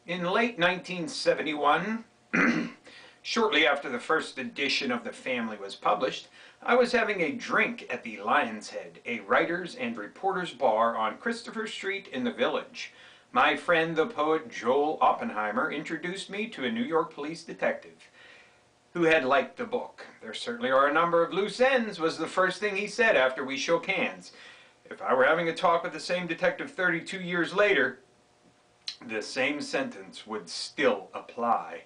In late 1971, shortly after the first edition of The Family was published, I was having a drink at the Lion's Head, a writers' and reporters' bar on Christopher Street in the Village. My friend, the poet Joel Oppenheimer, introduced me to a New York police detective who had liked the book. "There certainly are a number of loose ends," was the first thing he said after we shook hands. If I were having a talk with the same detective 32 years later, the same sentence would still apply.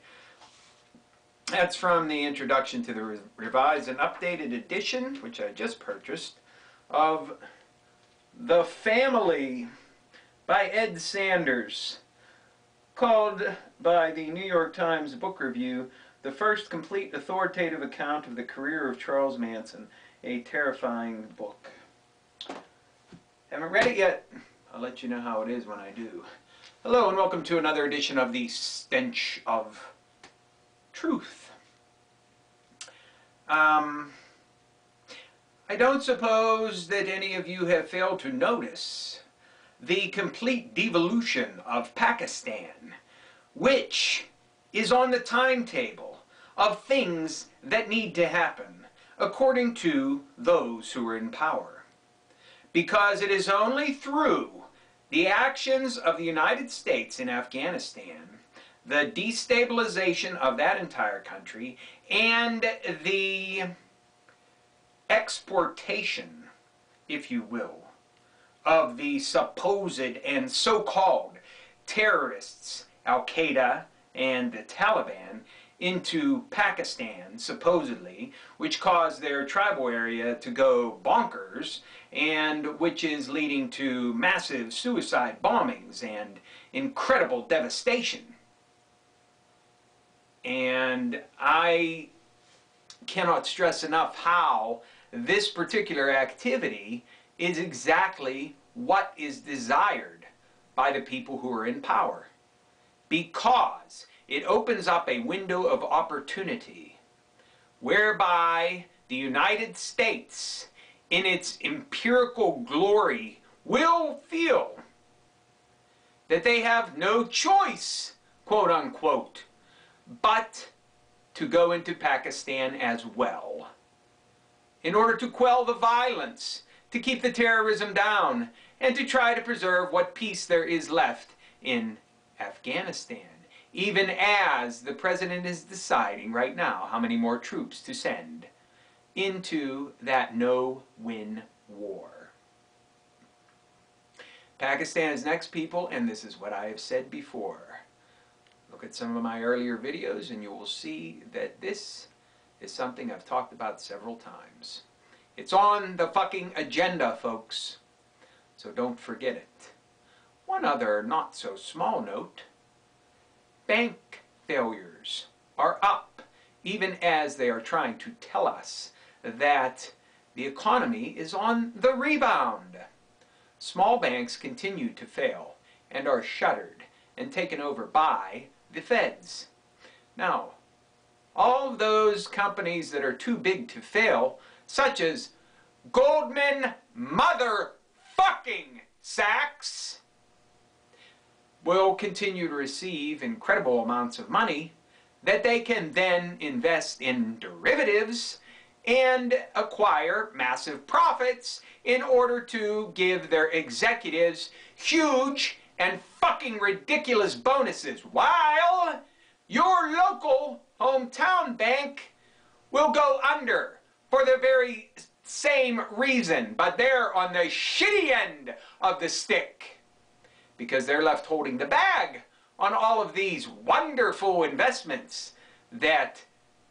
That's from the introduction to the revised and updated edition, which I just purchased, of The Family by Ed Sanders, called by the New York Times Book Review the first complete authoritative account of the career of Charles Manson, a terrifying book. Haven't read it yet. I'll let you know how it is when I do. Hello and welcome to another edition of the Stench of Truth. I don't suppose that any of you have failed to notice the complete devolution of Pakistan, which is on the timetable of things that need to happen, according to those who are in power. Because it is only through the actions of the United States in Afghanistan, the destabilization of that entire country, and the exportation, if you will, of the supposed and so-called terrorists, Al-Qaeda and the Taliban, into Pakistan, supposedly, which caused their tribal area to go bonkers, and which is leading to massive suicide bombings and incredible devastation. And I cannot stress enough how this particular activity is exactly what is desired by the people who are in power, because it opens up a window of opportunity whereby the United States, in its empirical glory, will feel that they have no choice, quote unquote, but to go into Pakistan as well, in order to quell the violence, to keep the terrorism down, and to try to preserve what peace there is left in Afghanistan, even as the president is deciding right now how many more troops to send into that no-win war. Pakistan is next, people, and this is what I have said before. Look at some of my earlier videos and you will see that this is something I've talked about several times. It's on the fucking agenda, folks, so don't forget it. One other not so small note: bank failures are up, even as they are trying to tell us that the economy is on the rebound. Small banks continue to fail and are shuttered and taken over by the feds. Now, all of those companies that are too big to fail, such as Goldman motherfucking Sachs, will continue to receive incredible amounts of money that they can then invest in derivatives and acquire massive profits in order to give their executives huge and fucking ridiculous bonuses, while your local hometown bank will go under for the very same reason, but they're on the shitty end of the stick, because they're left holding the bag on all of these wonderful investments that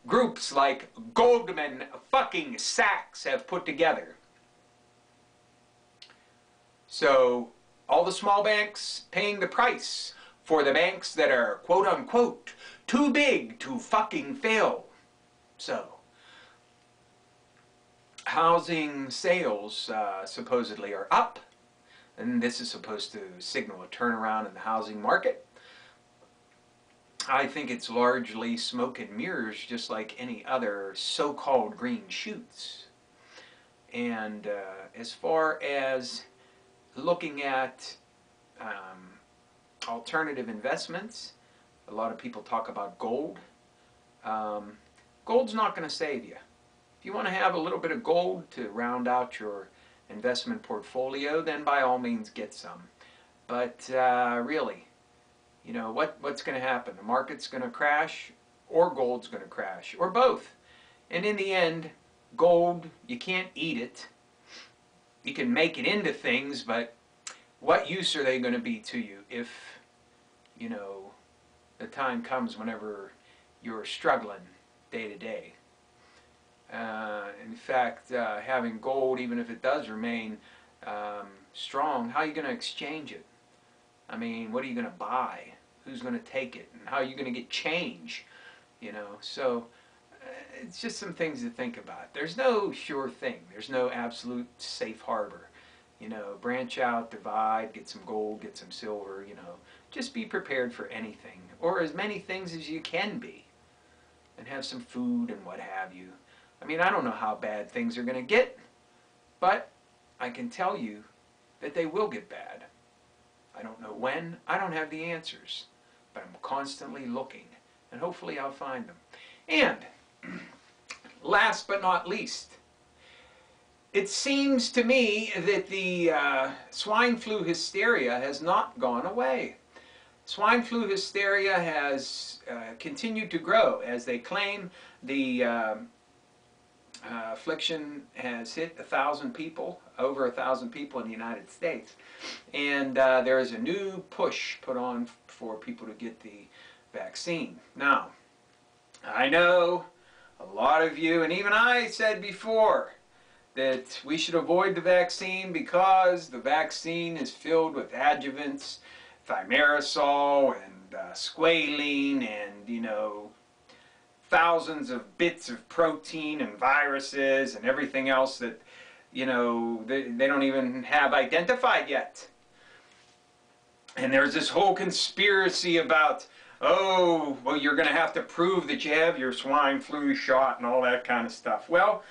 groups like Goldman fucking Sachs have put together. So all the small banks paying the price for the banks that are quote unquote too big to fucking fail. So housing sales supposedly are up, and this is supposed to signal a turnaround in the housing market. I think it's largely smoke and mirrors, just like any other so-called green shoots. And as far as looking at alternative investments, A lot of people talk about gold. Gold's not going to save you. If you want to have a little bit of gold to round out your investment portfolio, then by all means get some. But really, you know, what's going to happen? The market's going to crash, or gold's going to crash, or both. And in the end, gold, you can't eat it. You can make it into things, but what use are they going to be to you if, you know, the time comes whenever you're struggling day to day? In fact, having gold, even if it does remain strong, how are you going to exchange it? I mean, what are you going to buy? Who's going to take it? And how are you going to get change? You know, so it's just some things to think about. There's no sure thing. There's no absolute safe harbor. You know, branch out, divide, get some gold, get some silver, you know. Just be prepared for anything, or as many things as you can be. And have some food and what have you. I mean, I don't know how bad things are going to get, but I can tell you that they will get bad. I don't know when. I don't have the answers, but I'm constantly looking, and hopefully I'll find them. And last but not least, it seems to me that the swine flu hysteria has not gone away. Swine flu hysteria has continued to grow. As they claim, the affliction has hit 1,000 people, over 1,000 people in the United States. And there is a new push put on for people to get the vaccine. Now, I know a lot of you, and even I said before, that we should avoid the vaccine because the vaccine is filled with adjuvants, thimerosal and squalene, and, you know, thousands of bits of protein and viruses and everything else that, you know, they don't even have identified yet. And there's this whole conspiracy about, oh, well, you're going to have to prove that you have your swine flu shot and all that kind of stuff. Well,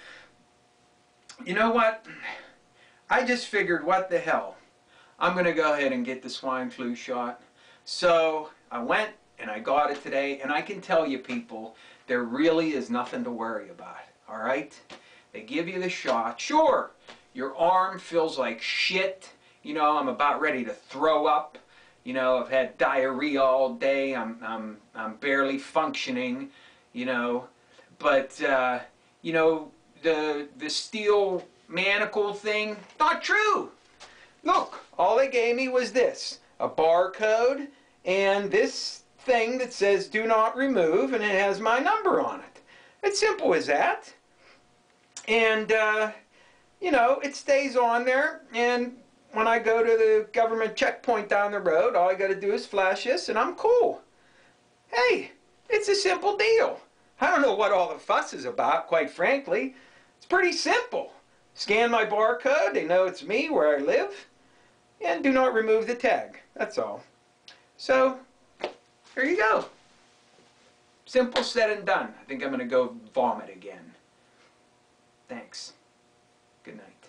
you know what? I just figured, what the hell? I'm going to go ahead and get the swine flu shot. So I went and I got it today, and I can tell you people, there really is nothing to worry about, all right? They give you the shot. Sure, your arm feels like shit. You know, I'm about ready to throw up. You know, I've had diarrhea all day. I'm barely functioning, you know. But, you know, the steel manacle thing, not true. Look, all they gave me was this, a barcode, and this thing that says do not remove, and it has my number on it. It's simple as that. And, you know, it stays on there, and when I go to the government checkpoint down the road, all I got to do is flash this, and I'm cool. Hey, it's a simple deal. I don't know what all the fuss is about, quite frankly. It's pretty simple. Scan my barcode, they know it's me, where I live, and do not remove the tag. That's all. So, there you go. Simple said and done. I think I'm going to go vomit again. Thanks. Good night.